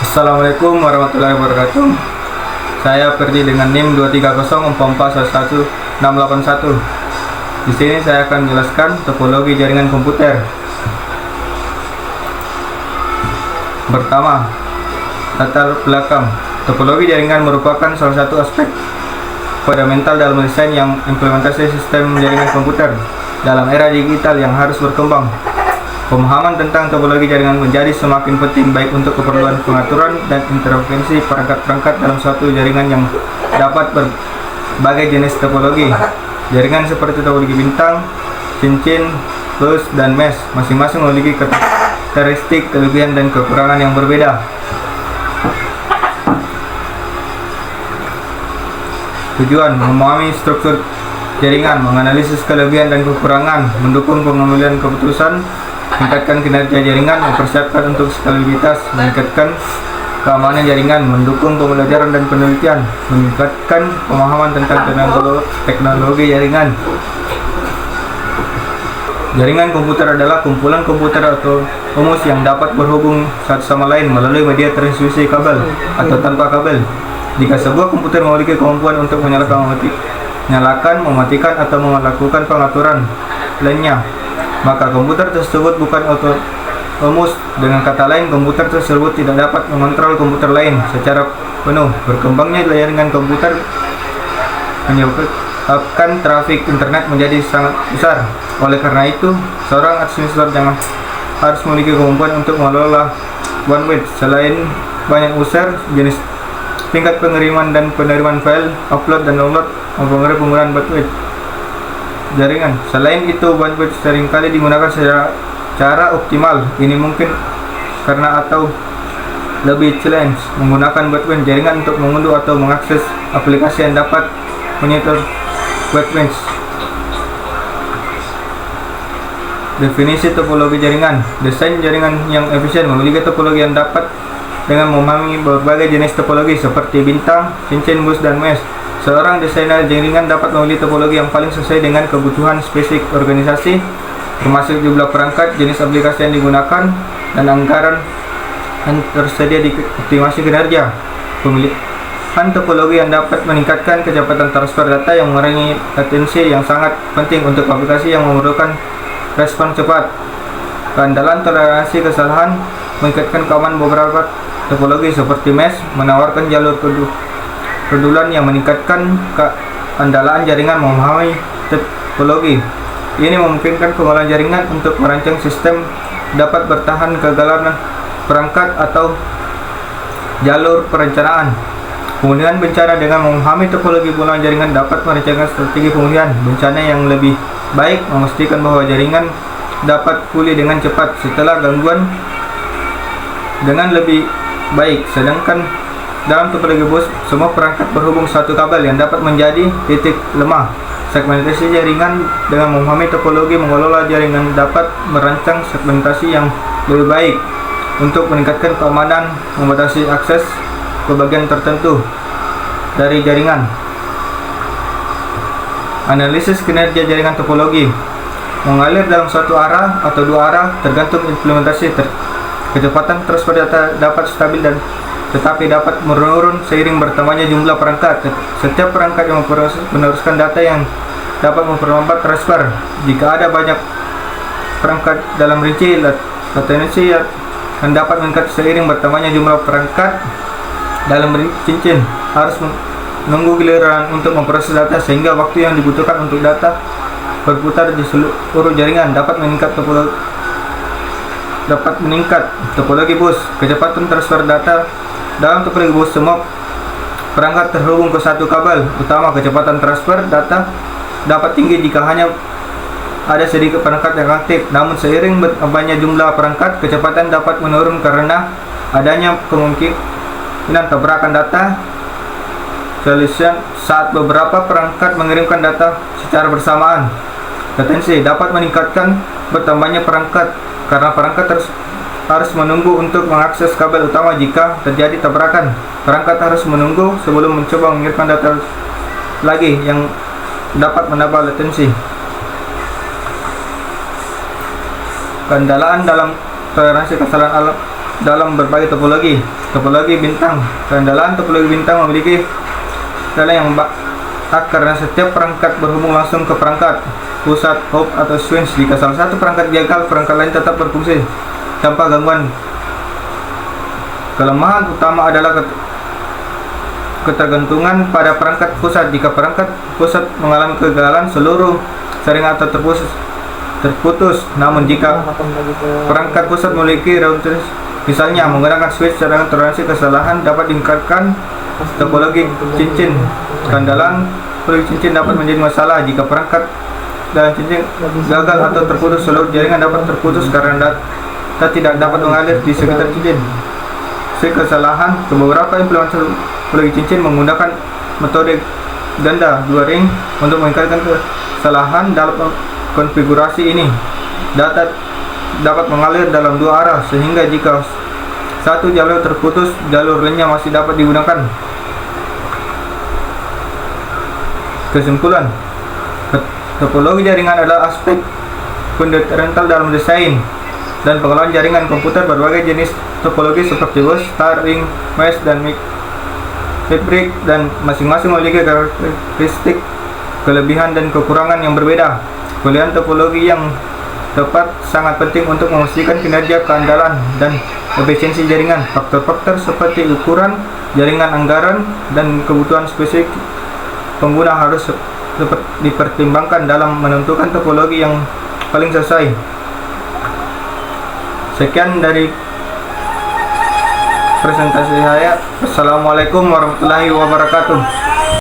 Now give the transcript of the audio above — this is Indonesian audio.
Assalamualaikum warahmatullahi wabarakatuh. Saya Ferdi dengan NIM 23044116181. Di sini saya akan menjelaskan topologi jaringan komputer. Pertama, latar belakang. Topologi jaringan merupakan salah satu aspek fundamental dalam desain yang implementasi sistem jaringan komputer dalam era digital yang harus berkembang. Pemahaman tentang topologi jaringan menjadi semakin penting baik untuk keperluan pengaturan dan intervensi perangkat-perangkat dalam suatu jaringan yang dapat berbagai jenis topologi. Jaringan seperti topologi bintang, cincin, bus, dan mesh masing-masing memiliki karakteristik, kelebihan, dan kekurangan yang berbeda. Tujuan: memahami struktur jaringan, menganalisis kelebihan dan kekurangan, mendukung pengambilan keputusan, meningkatkan kinerja jaringan, mempersiapkan untuk skalabilitas, meningkatkan keamanan jaringan, mendukung pembelajaran dan penelitian, meningkatkan pemahaman tentang teknologi jaringan. Jaringan komputer adalah kumpulan komputer atau otomatis yang dapat berhubung satu sama lain melalui media transmisi kabel atau tanpa kabel. Jika sebuah komputer memiliki kemampuan untuk menyalakan, mematikan, atau melakukan pengaturan lainnya, maka komputer tersebut bukan otonom. Dengan kata lain, komputer tersebut tidak dapat mengontrol komputer lain secara penuh. Berkembangnya jaringan komputer menyebabkan trafik internet menjadi sangat besar. Oleh karena itu, seorang administrator yang harus memiliki kemampuan untuk mengelola bandwidth. Selain banyak user, jenis, tingkat pengiriman dan penerimaan file, upload dan download mempengaruhi penggunaan bandwidth jaringan. Selain itu, bandwidth seringkali digunakan secara optimal. Ini mungkin karena atau lebih challenge menggunakan bandwidth jaringan untuk mengunduh atau mengakses aplikasi yang dapat menyetor bandwidth. Definisi topologi jaringan. Desain jaringan yang efisien memiliki topologi yang dapat dengan memahami berbagai jenis topologi seperti bintang, cincin, bus, dan mesh. Seorang desainer jaringan dapat memilih topologi yang paling sesuai dengan kebutuhan spesifik organisasi, termasuk jumlah perangkat, jenis aplikasi yang digunakan, dan anggaran yang tersedia di optimasi kinerja. Pemilihan topologi yang dapat meningkatkan kecepatan transfer data yang mengurangi latensi yang sangat penting untuk aplikasi yang memerlukan respon cepat. Keandalan toleransi kesalahan meningkatkan keamanan. Beberapa topologi seperti mesh menawarkan jalur kedulan yang meningkatkan keandalan jaringan. Memahami topologi ini memungkinkan pengelola jaringan untuk merancang sistem dapat bertahan kegagalan perangkat atau jalur perencanaan. Pemulihan bencana. Dengan memahami topologi pengelola jaringan dapat merencanakan strategi pemulihan bencana yang lebih baik, memastikan bahwa jaringan dapat pulih dengan cepat setelah gangguan dengan lebih baik. Sedangkan dalam topologi bus, semua perangkat berhubung satu kabel yang dapat menjadi titik lemah. Segmentasi jaringan. Dengan memahami topologi mengelola jaringan dapat merancang segmentasi yang lebih baik untuk meningkatkan keamanan, membatasi akses ke bagian tertentu dari jaringan. Analisis kinerja jaringan topologi. Mengalir dalam satu arah atau dua arah tergantung implementasi. Kecepatan transfer data dapat stabil dan tetapi dapat menurun seiring bertambahnya jumlah perangkat. Setiap perangkat yang meneruskan data yang dapat memperlambat transfer. Jika ada banyak perangkat dalam rinci, latensi yang dapat meningkat seiring bertambahnya jumlah perangkat dalam cincin. Harus menunggu giliran untuk memproses data sehingga waktu yang dibutuhkan untuk data berputar di seluruh jaringan dapat meningkat. Topologi bus. Kecepatan transfer data. Dalam topologi bus, semua perangkat terhubung ke satu kabel utama. Kecepatan transfer data dapat tinggi jika hanya ada sedikit perangkat yang aktif. Namun seiring bertambahnya jumlah perangkat, kecepatan dapat menurun karena adanya kemungkinan tabrakan data. Solution saat beberapa perangkat mengirimkan data secara bersamaan. Latensi dapat meningkatkan bertambahnya perangkat karena perangkat harus menunggu untuk mengakses kabel utama. Jika terjadi tabrakan, perangkat harus menunggu sebelum mencoba mengirimkan data lagi yang dapat menambah latensi. Keandalan dalam toleransi kesalahan dalam berbagai topologi. Topologi bintang. Keandalan topologi bintang memiliki skala yang karena setiap perangkat berhubung langsung ke perangkat pusat, hub, atau switch. Jika salah satu perangkat gagal, perangkat lain tetap berfungsi tanpa gangguan. Kelemahan utama adalah ketergantungan pada perangkat pusat. Jika perangkat pusat mengalami kegagalan, seluruh jaringan atau terputus. Namun jika perangkat pusat memiliki routers, misalnya menggunakan switch cadangan, toleransi kesalahan dapat ditingkatkan. Topologi cincin. Keandalan topologi cincin dapat menjadi masalah jika perangkat dalam cincin gagal atau terputus. Seluruh jaringan dapat terputus karena data tidak dapat mengalir di sekitar cincin. Kesalahan. Beberapa implementasi topologi cincin menggunakan metode ganda 2 ring untuk meningkatkan kesalahan dalam konfigurasi ini. Data dapat mengalir dalam 2 arah sehingga jika satu jalur terputus, jalur lainnya masih dapat digunakan. Kesimpulan, topologi jaringan adalah aspek fundamental dalam desain dan pengelolaan jaringan komputer. Berbagai jenis topologi seperti bus, star, ring, mesh, dan fabric, dan masing-masing memiliki karakteristik, kelebihan, dan kekurangan yang berbeda. Pilihan topologi yang tepat sangat penting untuk memastikan kinerja, keandalan, dan efisiensi jaringan. Faktor-faktor seperti ukuran jaringan, anggaran, dan kebutuhan spesifik pengguna harus dipertimbangkan dalam menentukan topologi yang paling sesuai. Sekian dari presentasi saya. Assalamualaikum warahmatullahi wabarakatuh.